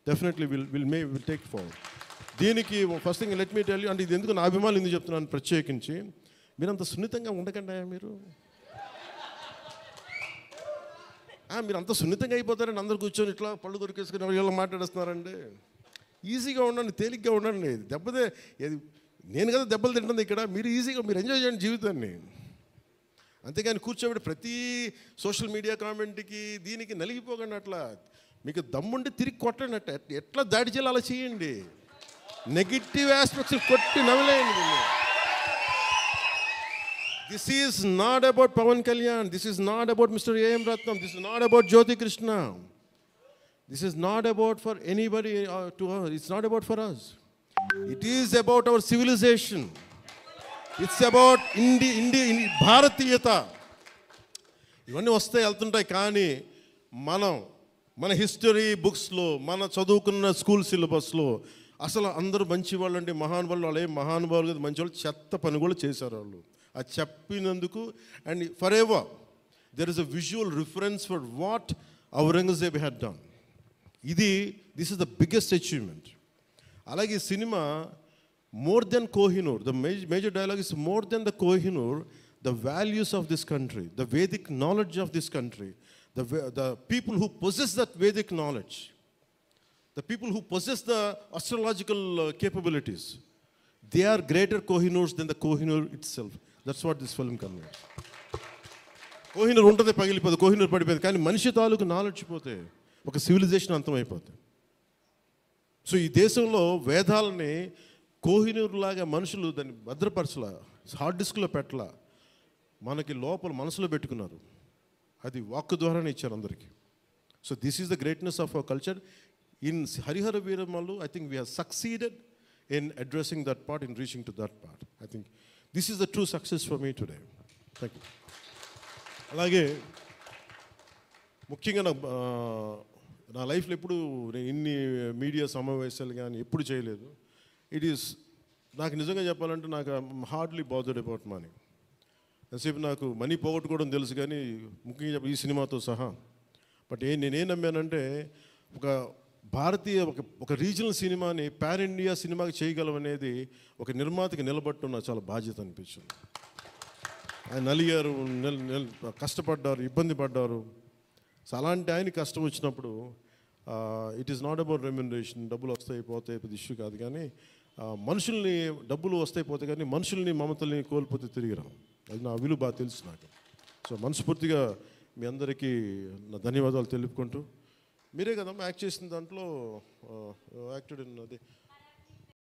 Definitely will take forward. దీనికి first thing let me tell you, అంటే ఇది ఎందుకు నా అభిమానులు ఎందుకు చెప్తున్నాను ప్రత్యేకించి, మీరంత సున్నితంగా ఉండకండి మీరు. మీరు అంత సున్నితంగా అయిపోతారండి, అందరు కూర్చొని ఇట్లా పళ్ళు దొరికేసుకుని వీళ్ళు మాట్లాడేస్తున్నారండి. ఈజీగా ఉండండి, తేలిగ్గా ఉండండి. నేను కదా దెబ్బలు తింటుంది ఇక్కడ, మీరు ఈజీగా మీరు ఎంజాయ్ చేయండి జీవితాన్ని. అంతేగాని కూర్చోబెట్టి ప్రతి సోషల్ మీడియా కామెంట్కి దీనికి నలిగిపోకండి. అట్లా మీకు దమ్ముండి తిరిగి కొట్టండి. ఎట్లా దాడి చేయాలి అలా చేయండి. నెగిటివ్ ఆస్పెక్ట్స్ కొట్టి నవ్వలేయండి. This is not about Pawan Kalyan. This is not about Mr. A.M. Ratnam. This is not about Jyoti Krishna. This is not about for anybody to her. It's not about for us. It is about our civilization. It's about భారతీయత. ఇవన్నీ వస్తాయి వెళ్తుంటాయి, కానీ మన history బుక్స్లో, మన చదువుకున్న school సిలబస్లో అసలు అందరూ మంచి వాళ్ళు అండి, మహానుభావులు. వాళ్ళు ఏం మహానుభావులు కదా, మంచి వాళ్ళు. చెత్త పని కూడా చేశారు వాళ్ళు. అది చెప్పినందుకు and for ever there is a visual reference for what Aurangzeb had done. This is the biggest achievement. అలాగే ఈ cinema more than Kohinoor, the major dialogue is more than the Kohinoor, the values of this country, the Vedic knowledge of this country, the people who possess that Vedic knowledge, the people who possess the astrological capabilities, they are greater Kohinoors than the Kohinoor itself. That's what this film conveys. Kohinoor untade pagilipadu, Kohinoor padipoyadu, కానీ మనిషి తాలూకు knowledge పోతే ఒక civilisation అంతమైపోతుంది. So ఈ దేశంలో వేదాలని కోహినూర్ లాగా మనుషులు దాన్ని భద్రపరచలా, హార్డ్ డిస్క్లో పెట్టలా, మనకి లోపల మనసులో పెట్టుకున్నారు. అది వాక్కు ద్వారానే ఇచ్చారు అందరికీ. So this is the greatness of our culture. In Harihara Veeramallu, I think we have succeeded in addressing that part, in reaching to that part. I think this is the true success for me today. Thank you. అలాగే ముఖ్యంగా నా లైఫ్లో ఎప్పుడు ఇన్ని media సమావేశాలు కానీ ఎప్పుడు చేయలేదు. నాకు నిజంగా చెప్పాలంటే నాకు హార్డ్లీ బాదర్డ్ అబౌట్ మనీ. ఎంతసేపు నాకు మనీ పోగొట్టుకోవడం తెలుసు, కానీ ముఖ్యంగా ఈ సినిమాతో సహా. బట్ నేనేం నమ్మానంటే ఒక రీజనల్ సినిమాని పాన్ ఇండియా సినిమాకి చేయగలం అనేది ఒక నిర్మాతకి నిలబట్టడం నాకు చాలా బాధ్యత అనిపించింది. ఆయన నలిగారు, కష్టపడ్డారు, ఇబ్బంది పడ్డారు. సో అలాంటి ఆయన కష్టం వచ్చినప్పుడు it is not about remuneration, డబ్బులు వస్తాయి పోతాయి పెద్ద ఇష్యూ కాదు, కానీ మనుషుల్ని డబ్బులు వస్తాయి పోతాయి కానీ మనుషుల్ని మమతల్ని కోల్పోతే తిరిగి రావు. అది నా విలువ బాగా తెలుసు నాకు. సో మనస్ఫూర్తిగా మీ అందరికీ నా ధన్యవాదాలు తెలుపుకుంటూ, మీరే కదమ్మా యాక్ట్ చేసిన దాంట్లో యాక్టెడ్ ఉన్నది